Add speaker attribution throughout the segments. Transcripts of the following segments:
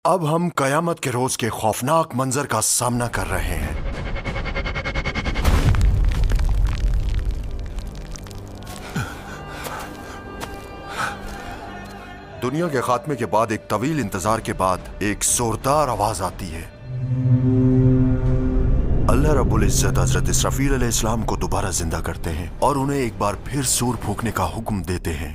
Speaker 1: اب ہم قیامت کے روز کے خوفناک منظر کا سامنا کر رہے ہیں۔ دنیا کے خاتمے کے بعد ایک طویل انتظار کے بعد ایک زوردار آواز آتی ہے۔ اللہ رب العزت حضرت اسرافیل علیہ السلام کو دوبارہ زندہ کرتے ہیں اور انہیں ایک بار پھر سور پھونکنے کا حکم دیتے ہیں۔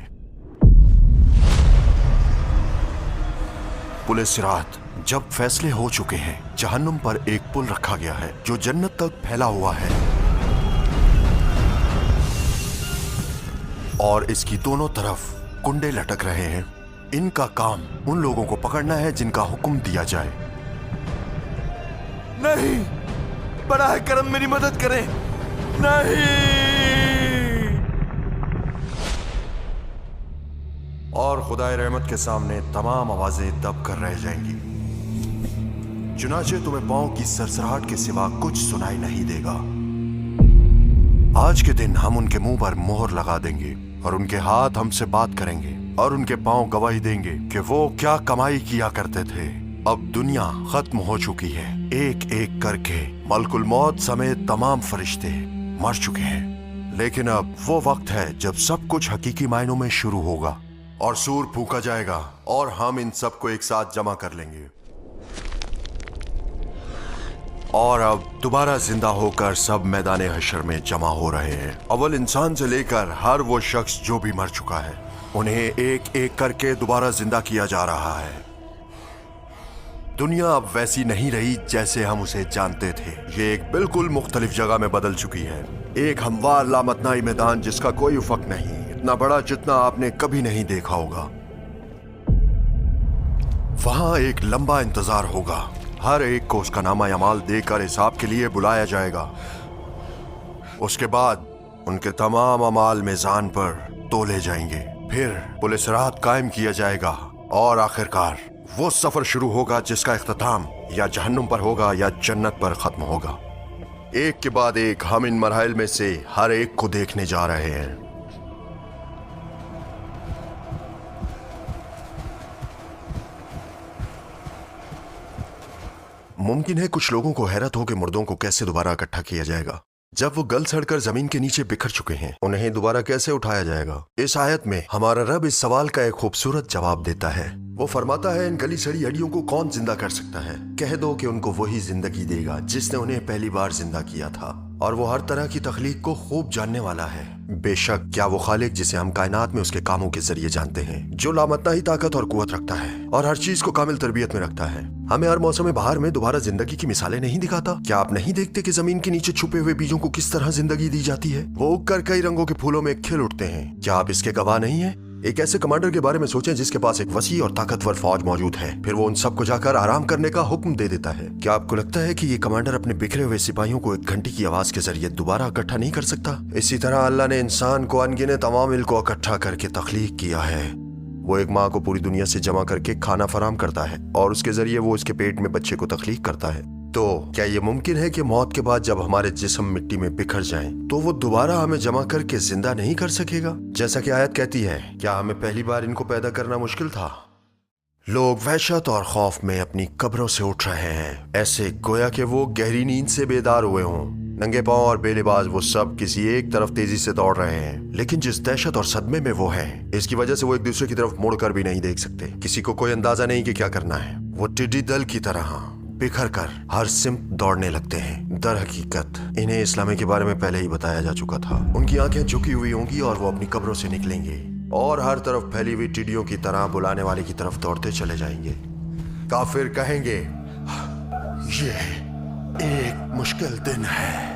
Speaker 1: پل صراط جب فیصلے ہو چکے ہیں، جہنم پر ایک پل رکھا گیا ہے جو جنت تک پھیلا ہوا ہے، اور اس کی دونوں طرف کنڈے لٹک رہے ہیں۔ ان کا کام ان لوگوں کو پکڑنا ہے جن کا حکم دیا جائے۔
Speaker 2: نہیں، براہ کرم میری مدد کریں، نہیں۔
Speaker 1: اور خدائے رحمت کے سامنے تمام آوازیں دب کر رہ جائیں گی، چنانچہ تمہیں پاؤں کی سرسراہٹ کے سوا کچھ سنائی نہیں دے گا۔ آج کے دن ہم ان کے منہ پر مہر لگا دیں گے اور ان کے ہاتھ ہم سے بات کریں گے اور ان کے پاؤں گواہی دیں گے کہ وہ کیا کمائی کیا کرتے تھے۔ اب دنیا ختم ہو چکی ہے، ایک ایک کر کے ملک الموت سمیت تمام فرشتے مر چکے ہیں، لیکن اب وہ وقت ہے جب سب کچھ حقیقی معنوں میں شروع ہوگا اور سور پھونکا جائے گا اور ہم ان سب کو ایک ساتھ جمع کر لیں گے، اور اب دوبارہ زندہ ہو کر سب میدان حشر میں جمع ہو رہے ہیں۔ اول انسان سے لے کر ہر وہ شخص جو بھی مر چکا ہے، انہیں ایک ایک کر کے دوبارہ زندہ کیا جا رہا ہے۔ دنیا اب ویسی نہیں رہی جیسے ہم اسے جانتے تھے، یہ ایک بالکل مختلف جگہ میں بدل چکی ہے، ایک ہموار لامتناہی میدان جس کا کوئی افق نہیں، اتنا بڑا جتنا آپ نے کبھی نہیں دیکھا ہوگا۔ وہاں ایک لمبا انتظار ہوگا، ہر ایک کو اس کا نامہ اعمال دے کر حساب کے لیے بلایا جائے گا۔ اس کے بعد ان کے تمام اعمال میزان پر تولے جائیں گے، پھر پل صراط قائم کیا جائے گا، اور آخرکار وہ سفر شروع ہوگا جس کا اختتام یا جہنم پر ہوگا یا جنت پر ختم ہوگا۔ ایک کے بعد ایک ہم ان مراحل میں سے ہر ایک کو دیکھنے جا رہے ہیں۔ ممکن ہے کچھ لوگوں کو حیرت ہو کہ مردوں کو کیسے دوبارہ اکٹھا کیا جائے گا جب وہ گل سڑ کر زمین کے نیچے بکھر چکے ہیں، انہیں دوبارہ کیسے اٹھایا جائے گا؟ اس آیت میں ہمارا رب اس سوال کا ایک خوبصورت جواب دیتا ہے۔ وہ فرماتا ہے، ان گلی سڑی ہڈیوں کو کون زندہ کر سکتا ہے؟ کہہ دو کہ ان کو وہی زندگی دے گا جس نے انہیں پہلی بار زندہ کیا تھا، اور وہ ہر طرح کی تخلیق کو خوب جاننے والا ہے۔ بے شک کیا وہ خالق جسے ہم کائنات میں اس کے کاموں کے ذریعے جانتے ہیں، جو لامتناہی طاقت اور قوت رکھتا ہے اور ہر چیز کو کامل تربیت میں رکھتا ہے، ہمیں ہر موسم بہار میں دوبارہ زندگی کی مثالیں نہیں دکھاتا؟ کیا آپ نہیں دیکھتے کہ زمین کے نیچے چھپے ہوئے بیجوں کو کس طرح زندگی دی جاتی ہے؟ وہ اگ کر کئی رنگوں کے پھولوں میں کھل اٹھتے ہیں۔ کیا آپ اس کے گواہ نہیں ہیں؟ ایک ایسے کمانڈر کے بارے میں سوچیں جس کے پاس ایک وسیع اور طاقتور فوج موجود ہے، پھر وہ ان سب کو جا کر آرام کرنے کا حکم دے دیتا ہے۔ کیا آپ کو لگتا ہے کہ یہ کمانڈر اپنے بکھرے ہوئے سپاہیوں کو ایک گھنٹی کی آواز کے ذریعے دوبارہ اکٹھا نہیں کر سکتا؟ اسی طرح اللہ نے انسان کو انگنت عوامل کو اکٹھا کر کے تخلیق کیا ہے۔ وہ ایک ماں کو پوری دنیا سے جمع کر کے کھانا فراہم کرتا ہے، اور اس کے ذریعے وہ اس کے پیٹ میں بچے کو تخلیق کرتا ہے۔ تو کیا یہ ممکن ہے کہ موت کے بعد جب ہمارے جسم مٹی میں بکھر جائیں تو وہ دوبارہ ہمیں جمع کر کے زندہ نہیں کر سکے گا؟ جیسا کہ آیت کہتی ہے، کیا ہمیں پہلی بار ان کو پیدا کرنا مشکل تھا؟ لوگ وحشت اور خوف میں اپنی قبروں سے اٹھ رہے ہیں، ایسے گویا کہ وہ گہری نیند سے بیدار ہوئے ہوں۔ ننگے پاؤں اور بے لباس وہ سب کسی ایک طرف تیزی سے دوڑ رہے ہیں، لیکن جس دہشت اور صدمے میں وہ ہیں، اس کی وجہ سے وہ ایک دوسرے کی طرف مڑ کر بھی نہیں دیکھ سکتے۔ کسی کو کوئی اندازہ نہیں کہ کیا کرنا ہے، وہ ٹڈی دل کی طرح بکھر کر ہر سمت دوڑنے لگتے ہیں۔ در حقیقت انہیں اسلام کے بارے میں پہلے ہی بتایا جا چکا تھا۔ ان کی آنکھیں جھکی ہوئی ہوں گی اور وہ اپنی قبروں سے نکلیں گے اور ہر طرف پھیلی ہوئی ٹڈیوں کی طرح بلانے والے کی طرف دوڑتے چلے جائیں گے۔ کافر کہیں گے، یہ ایک مشکل دن ہے۔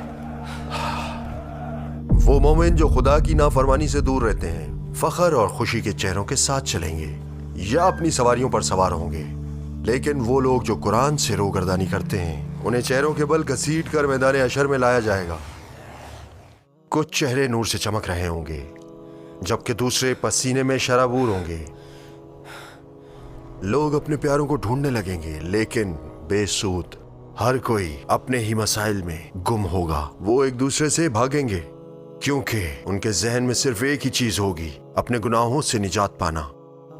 Speaker 1: وہ مومن جو خدا کی نافرمانی سے دور رہتے ہیں، فخر اور خوشی کے چہروں کے ساتھ چلیں گے یا اپنی سواریوں پر سوار ہوں گے، لیکن وہ لوگ جو قرآن سے روگردانی کرتے ہیں، انہیں چہروں کے بل گھسیٹ کر میدان حشر میں لایا جائے گا۔ کچھ چہرے نور سے چمک رہے ہوں گے، جبکہ دوسرے پسینے میں شرابور ہوں گے۔ لوگ اپنے پیاروں کو ڈھونڈنے لگیں گے، لیکن بے سود، ہر کوئی اپنے ہی مسائل میں گم ہوگا۔ وہ ایک دوسرے سے بھاگیں گے، کیونکہ ان کے ذہن میں صرف ایک ہی چیز ہوگی، اپنے گناہوں سے نجات پانا۔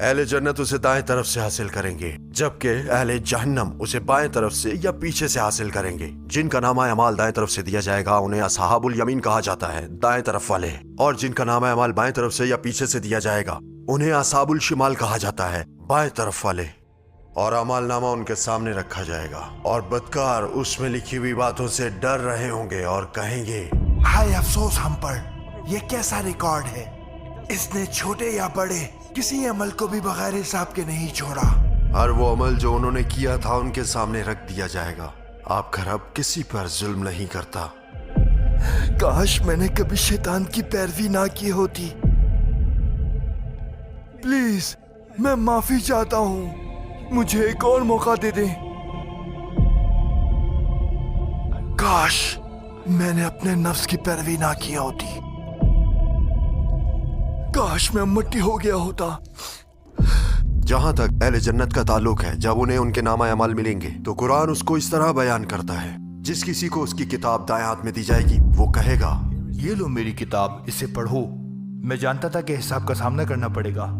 Speaker 1: اہل جنت اسے دائیں طرف سے حاصل کریں گے، جبکہ اہل جہنم اسے بائیں طرف سے یا پیچھے سے حاصل کریں گے۔ جن کا نامہ اعمال دائیں طرف سے دیا جائے گا انہیں اصحاب الیمین کہا جاتا ہے، دائیں طرف والے، اور جن کا نامہ اعمال بائیں طرف سے یا پیچھے سے دیا جائے گا انہیں اصحاب الشمال کہا جاتا ہے، بائیں طرف والے۔ اور اعمال نامہ ان کے سامنے رکھا جائے گا، اور بدکار اس میں لکھی ہوئی باتوں سے ڈر رہے ہوں گے اور کہیں گے،
Speaker 2: ہائے افسوس ہم پر، یہ کیسا ریکارڈ ہے، اس نے چھوٹے یا بڑے کسی عمل کو بھی بغیر حساب کے نہیں چھوڑا۔
Speaker 1: ہر وہ عمل جو انہوں نے کیا تھا ان کے سامنے رکھ دیا جائے گا۔ آپ گھر اب کسی پر ظلم نہیں کرتا۔
Speaker 2: کاش میں نے کبھی شیطان کی پیروی نہ کی ہوتی۔ پلیز میں معافی چاہتا ہوں، مجھے ایک اور موقع دے دیں۔ کاش میں نے اپنے نفس کی پیروی نہ کی ہوتی، کاش میں مٹی ہو گیا ہوتا۔
Speaker 1: جہاں تک اہل جنت کا تعلق ہے، جب انہیں ان کے نامہ اعمال ملیں گے تو قرآن اس کو اس طرح بیان کرتا ہے، جس کسی کو اس کی کتاب دائیں ہاتھ میں دی جائے گی وہ کہے گا،
Speaker 2: یہ لو میری کتاب، اسے پڑھو، میں جانتا تھا کہ حساب کا سامنا کرنا پڑے گا۔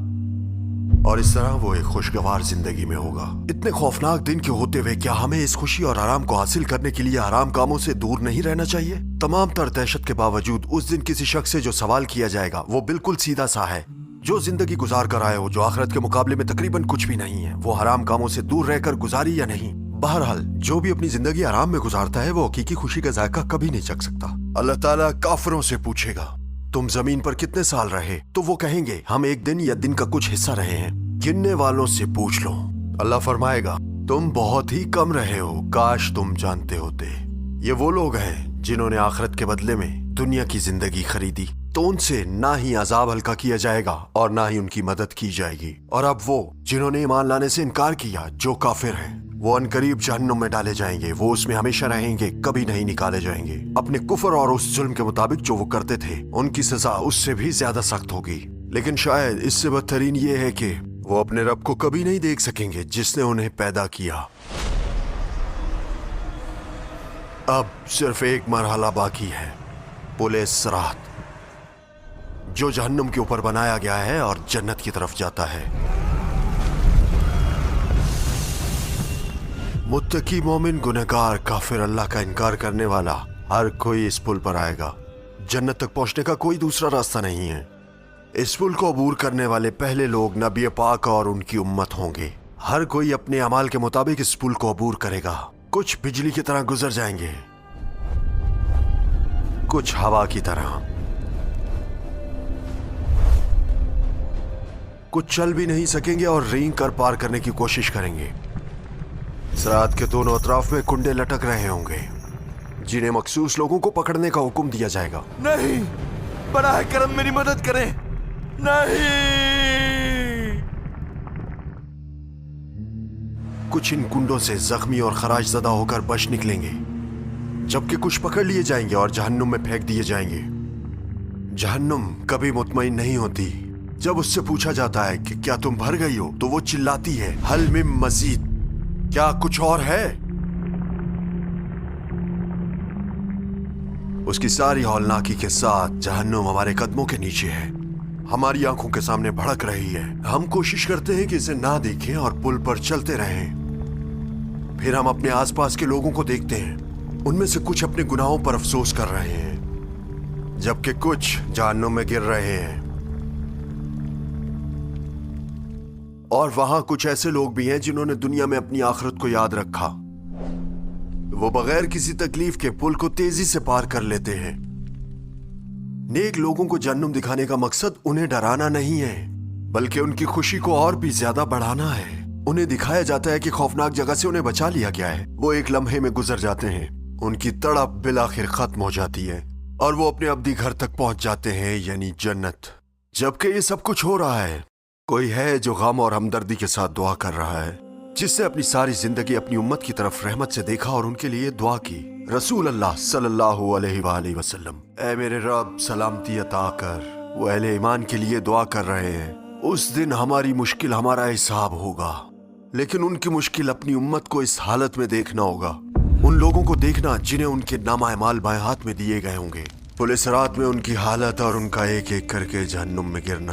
Speaker 1: اور اس طرح وہ ایک خوشگوار زندگی میں ہوگا۔ اتنے خوفناک دن کے ہوتے ہوئے کیا ہمیں اس خوشی اور آرام کو حاصل کرنے کے لیے حرام کاموں سے دور نہیں رہنا چاہیے؟ تمام تر دہشت کے باوجود اس دن کسی شخص سے جو سوال کیا جائے گا وہ بالکل سیدھا سا ہے، جو زندگی گزار کر آئے ہو جو آخرت کے مقابلے میں تقریباً کچھ بھی نہیں ہے، وہ حرام کاموں سے دور رہ کر گزاری یا نہیں۔ بہرحال جو بھی اپنی زندگی آرام میں گزارتا ہے وہ حقیقی خوشی کا ذائقہ کبھی نہیں چکھ سکتا۔ اللہ تعالیٰ کافروں سے پوچھے گا، تم زمین پر کتنے سال رہے؟ تو وہ کہیں گے، ہم ایک دن یا دن کا کچھ حصہ رہے ہیں۔ گننے والوں سے پوچھ لو، اللہ فرمائے گا، تم بہت ہی کم رہے ہو، کاش تم جانتے ہوتے۔ یہ وہ لوگ ہیں جنہوں نے آخرت کے بدلے میں دنیا کی زندگی خریدی، تو ان سے نہ ہی عذاب ہلکا کیا جائے گا اور نہ ہی ان کی مدد کی جائے گی۔ اور اب وہ جنہوں نے ایمان لانے سے انکار کیا، جو کافر ہیں، وہ عنقریب جہنم میں ڈالے جائیں گے، وہ اس میں ہمیشہ رہیں گے، کبھی نہیں نکالے جائیں گے۔ اپنے کفر اور اس ظلم کے مطابق جو وہ کرتے تھے ان کی سزا اس سے بھی زیادہ سخت ہوگی۔ لیکن شاید اس سے بدترین یہ ہے کہ وہ اپنے رب کو کبھی نہیں دیکھ سکیں گے جس نے انہیں پیدا کیا۔ اب صرف ایک مرحلہ باقی ہے، پل صراط، جو جہنم کے اوپر بنایا گیا ہے اور جنت کی طرف جاتا ہے۔ متقی، مومن، گنہگار، کافر، اللہ کا انکار کرنے والا، ہر کوئی اس پل پر آئے گا۔ جنت تک پہنچنے کا کوئی دوسرا راستہ نہیں ہے۔ اس پل کو عبور کرنے والے پہلے لوگ نبی پاک اور ان کی امت ہوں گے۔ ہر کوئی اپنے اعمال کے مطابق اس پل کو عبور کرے گا۔ کچھ بجلی کی طرح گزر جائیں گے، کچھ ہوا کی طرح، کچھ چل بھی نہیں سکیں گے اور رینگ کر پار کرنے کی کوشش کریں گے۔ صراط کے دونوں اطراف میں کنڈے لٹک رہے ہوں گے جنہیں مخصوص لوگوں کو پکڑنے کا حکم دیا جائے گا۔
Speaker 2: نہیں، براہ کرم میری مدد کریں، نہیں۔
Speaker 1: کچھ ان کنڈوں سے زخمی اور خراش زدہ ہو کر بچ نکلیں گے، جبکہ کچھ پکڑ لیے جائیں گے اور جہنم میں پھینک دیے جائیں گے۔ جہنم کبھی مطمئن نہیں ہوتی۔ جب اس سے پوچھا جاتا ہے کہ کیا تم بھر گئی ہو تو وہ چلاتی ہے، حل من مزید، کیا کچھ اور ہے؟ اس کی ساری ہولناکی کے ساتھ جہنم ہمارے قدموں کے نیچے ہے، ہماری آنکھوں کے سامنے بھڑک رہی ہے۔ ہم کوشش کرتے ہیں کہ اسے نہ دیکھیں اور پل پر چلتے رہیں۔ پھر ہم اپنے آس پاس کے لوگوں کو دیکھتے ہیں، ان میں سے کچھ اپنے گناہوں پر افسوس کر رہے ہیں، جبکہ کچھ جہنم میں گر رہے ہیں۔ اور وہاں کچھ ایسے لوگ بھی ہیں جنہوں نے دنیا میں اپنی آخرت کو یاد رکھا، وہ بغیر کسی تکلیف کے پل کو تیزی سے پار کر لیتے ہیں۔ نیک لوگوں کو جہنم دکھانے کا مقصد انہیں ڈرانا نہیں ہے، بلکہ ان کی خوشی کو اور بھی زیادہ بڑھانا ہے۔ انہیں دکھایا جاتا ہے کہ خوفناک جگہ سے انہیں بچا لیا گیا ہے، وہ ایک لمحے میں گزر جاتے ہیں، ان کی تڑپ بالآخر ختم ہو جاتی ہے اور وہ اپنے ابدی گھر تک پہنچ جاتے ہیں، یعنی جنت۔ جبکہ یہ سب کچھ ہو رہا ہے، کوئی ہے جو غم اور ہمدردی کے ساتھ دعا کر رہا ہے، جس نے اپنی ساری زندگی اپنی امت کی طرف رحمت سے دیکھا اور ان کے لیے دعا کی۔ رسول اللہ صلی اللہ علیہ وآلہ وسلم، اے میرے رب سلامتی عطا کر، وہ اہل ایمان کے لیے دعا کر رہے ہیں۔ اس دن ہماری مشکل ہمارا حساب ہوگا، لیکن ان کی مشکل اپنی امت کو اس حالت میں دیکھنا ہوگا، ان لوگوں کو دیکھنا جنہیں ان کے نامہ اعمال بائیں ہاتھ میں دیے گئے ہوں گے، پل صراط میں ان کی حالت اور ان کا ایک ایک کر کے جہنم میں گرنا۔